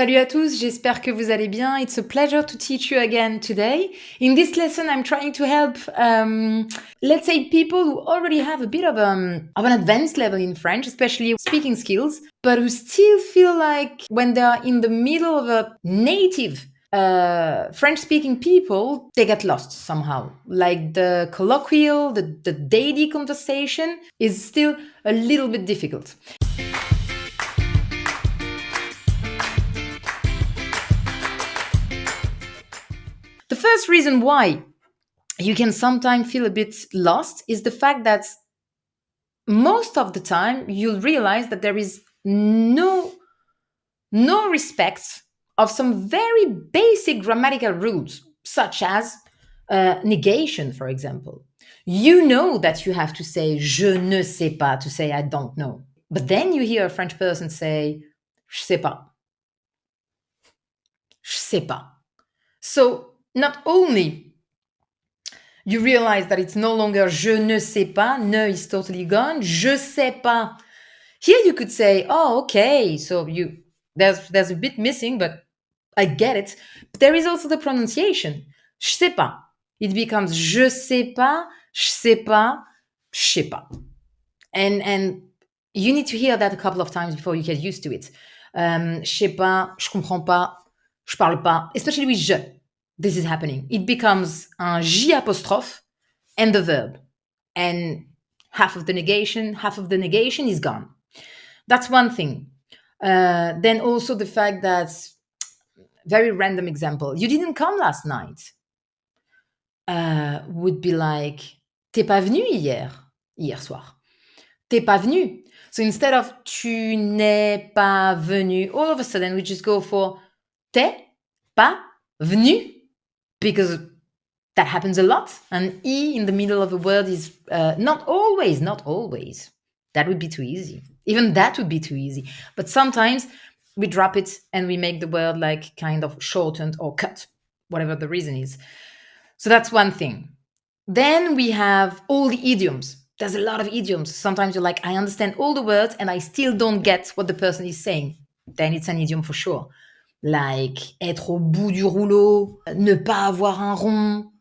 Salut à tous, j'espère que vous allez bien. It's a pleasure to teach you again today. In this lesson, I'm trying to help, let's say, people who already have a bit of an advanced level in French, especially speaking skills, but who still feel like when they are in the middle of a native French-speaking people, they get lost somehow. Like the colloquial, the daily conversation is still a little bit difficult. The first reason why you can sometimes feel a bit lost is the fact that most of the time you'll realize that there is no respect of some very basic grammatical rules, such as negation, for example. You know that you have to say je ne sais pas to say I don't know. But then you hear a French person say je sais pas. Je sais pas. So not only you realize that it's no longer je ne sais pas, ne is totally gone, je sais pas. Here you could say, oh, okay, so there's a bit missing, but I get it. But there is also the pronunciation. Je sais pas. It becomes je sais pas, je sais pas. And you need to hear that a couple of times before you get used to it. Je sais pas, je comprends pas, je parle pas, especially with je. This is happening. It becomes un J apostrophe and the verb. And half of the negation is gone. That's one thing. Then also the fact that, very random example, you didn't come last night, would be like, t'es pas venu hier soir. T'es pas venu. So instead of tu n'es pas venu, all of a sudden we just go for t'es pas venu, because that happens a lot. And E in the middle of a word is not always. That would be too easy. Even that would be too easy. But sometimes we drop it and we make the word like kind of shortened or cut, whatever the reason is. So that's one thing. Then we have all the idioms. There's a lot of idioms. Sometimes you're like, I understand all the words and I still don't get what the person is saying. Then it's an idiom for sure. Like être au bout du rouleau, ne pas avoir un rond,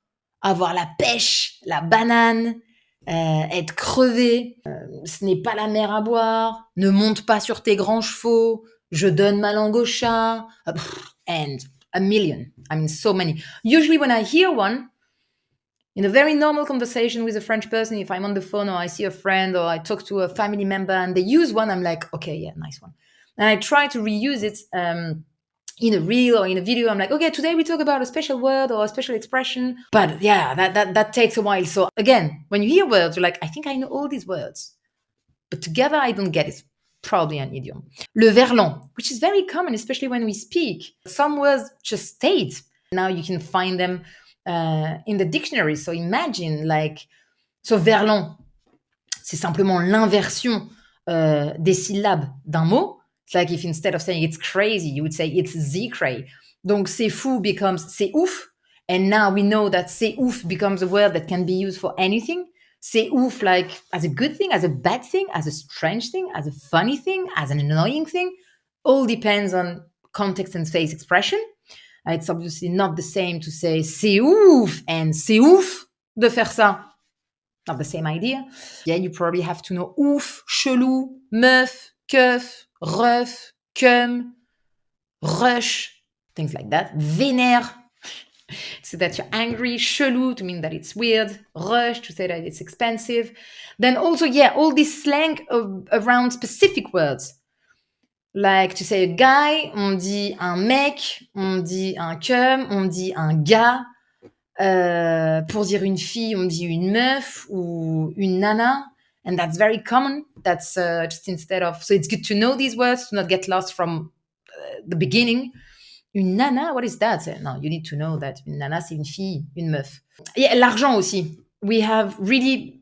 avoir la pêche, la banane, être crevé, ce n'est pas la mer à boire, ne monte pas sur tes grands chevaux, je donne ma langue au chat, and a million. I mean, so many. Usually when I hear one, in a very normal conversation with a French person, if I'm on the phone or I see a friend or I talk to a family member and they use one, I'm like, okay, yeah, nice one. And I try to reuse it in a reel or in a video. I'm like, okay, today we talk about a special word or a special expression. But yeah, that takes a while. So again, when you hear words, you're like, I think I know all these words. But together, I don't get it. Probably an idiom. Le verlan, which is very common, especially when we speak. Some words just stayed. Now you can find them in the dictionary. So imagine so verlan, c'est simplement l'inversion des syllabes d'un mot. It's like if instead of saying it's crazy, you would say it's z-cray. Donc c'est fou becomes c'est ouf. And now we know that c'est ouf becomes a word that can be used for anything. C'est ouf like as a good thing, as a bad thing, as a strange thing, as a funny thing, as an annoying thing. All depends on context and face expression. It's obviously not the same to say c'est ouf and c'est ouf de faire ça. Not the same idea. Yeah, you probably have to know ouf, chelou, meuf, keuf, ref, keum, rush, things like that. Vénère, so that you're angry. Chelou, to mean that it's weird. Rush, to say that it's expensive. Then also, yeah, all this slang around specific words. Like to say a guy, on dit un mec, on dit un keum, on dit un gars. Pour dire une fille, on dit une meuf ou une nana. And that's very common. That's just instead of... So it's good to know these words, to not get lost from the beginning. Une nana, what is that? No, you need to know that une nana, c'est une fille, une meuf. Yeah, l'argent aussi. We have really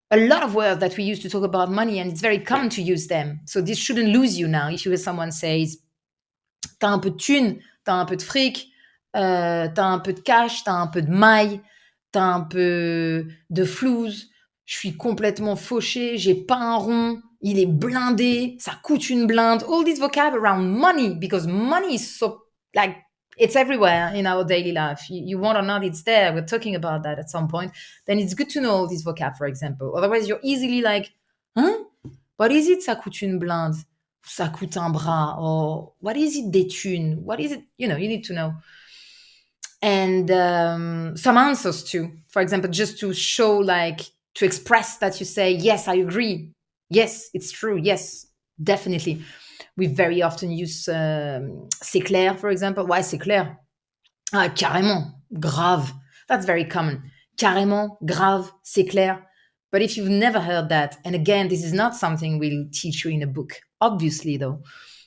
a lot of words that we use to talk about money, and it's very common to use them. So this shouldn't lose you now. If you hear someone says, t'as un peu de thunes, t'as un peu de fric, t'as un peu de cash, t'as un peu de maille, t'as un peu de flouze, je suis complètement fauché, j'ai pas un rond, il est blindé, ça coûte une blinde. All this vocab around money, because money is so, like, it's everywhere in our daily life. You want or not, it's there. We're talking about that at some point. Then it's good to know all this vocab, for example. Otherwise, you're easily like, huh? What is it, ça coûte une blinde? Ça coûte un bras. Or what is it, des thunes? What is it? You need to know. And some answers too. For example, just to show, like, to express that you say, yes, I agree. Yes, it's true. Yes, definitely. We very often use c'est clair, for example. Why c'est clair? Ah, carrément, grave. That's very common. Carrément, grave, c'est clair. But if you've never heard that, and again, this is not something we'll teach you in a book, obviously, though.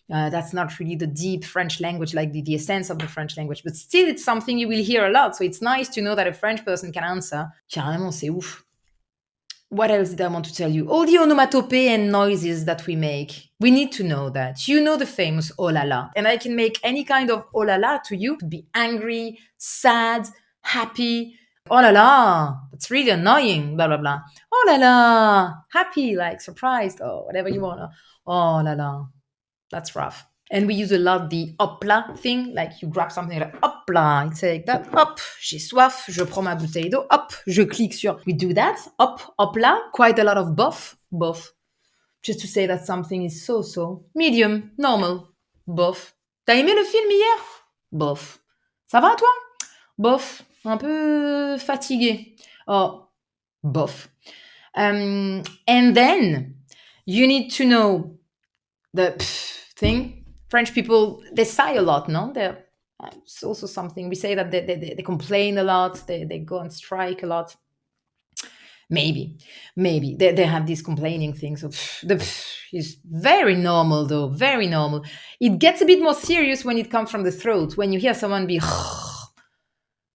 That's not really the deep French language, like the essence of the French language. But still, it's something you will hear a lot. So it's nice to know that a French person can answer, carrément, c'est ouf. What else did I want to tell you? All the onomatopoeia and noises that we make. We need to know that. You know the famous Ohlala. And I can make any kind of Ohlala to you. Be angry, sad, happy. Oh la la, that's really annoying, blah, blah, blah. Oh la la, happy, like surprised, or whatever you want. Oh la la, that's rough. And we use a lot the hopla thing, like you grab something like hopla, it's like that, hop, j'ai soif, je prends ma bouteille d'eau, hop, je clique sur. We do that, hop, hopla, quite a lot of bof, just to say that something is so, medium, normal, bof. T'as aimé le film hier? Bof. Ça va toi? Bof, un peu fatigué. Oh, bof. And then you need to know the thing. French people, they sigh a lot, no? It's also something. We say that they complain a lot. They go on strike a lot. Maybe. They have these complaining things. So is very normal, though. Very normal. It gets a bit more serious when it comes from the throat. When you hear someone be...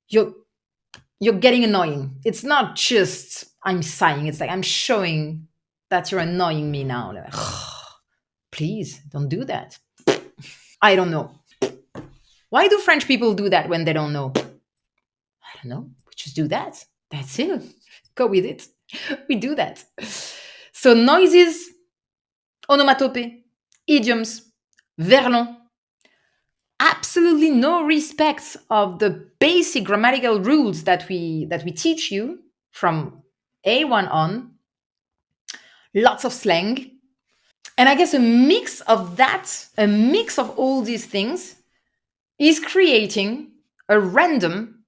You're getting annoying. It's not just I'm sighing. It's like I'm showing that you're annoying me now. Like, please, don't do that. I don't know. Why do French people do that when they don't know? I don't know. We just do that. That's it. Go with it. We do that. So noises, onomatopoeia, idioms, verlan. Absolutely no respect of the basic grammatical rules that we teach you from A1 on. Lots of slang. And I guess a mix of all these things is creating a random,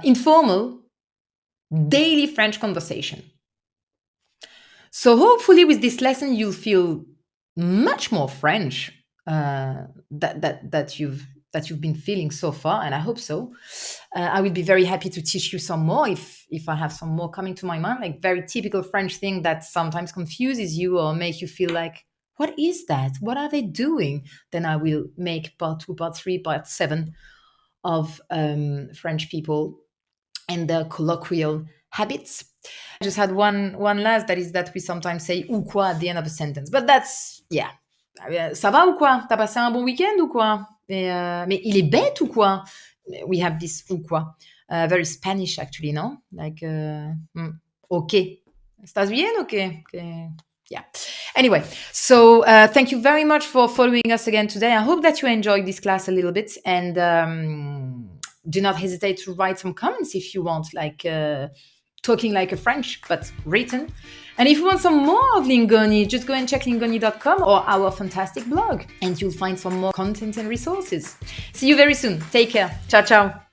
informal, daily French conversation. So hopefully with this lesson, you'll feel much more French that you've been feeling so far, and I hope so. I will be very happy to teach you some more if I have some more coming to my mind, like very typical French thing that sometimes confuses you or make you feel like, what is that? What are they doing? Then I will make part 2, part 3, part 7 of French people and their colloquial habits. I just had one last, that is that we sometimes say ou quoi at the end of a sentence. But that's, yeah. Ça va ou quoi? T'as passé un bon week-end ou quoi? Mais il est bête ou quoi? We have this ou quoi. Very Spanish actually, no? Like, okay. ¿Estás bien? Okay. Yeah. Anyway, so thank you very much for following us again today. I hope that you enjoyed this class a little bit, and do not hesitate to write some comments if you want, like talking like a French, but written. And if you want some more of Lingoni, just go and check lingoni.com or our fantastic blog, and you'll find some more content and resources. See you very soon. Take care. Ciao, ciao.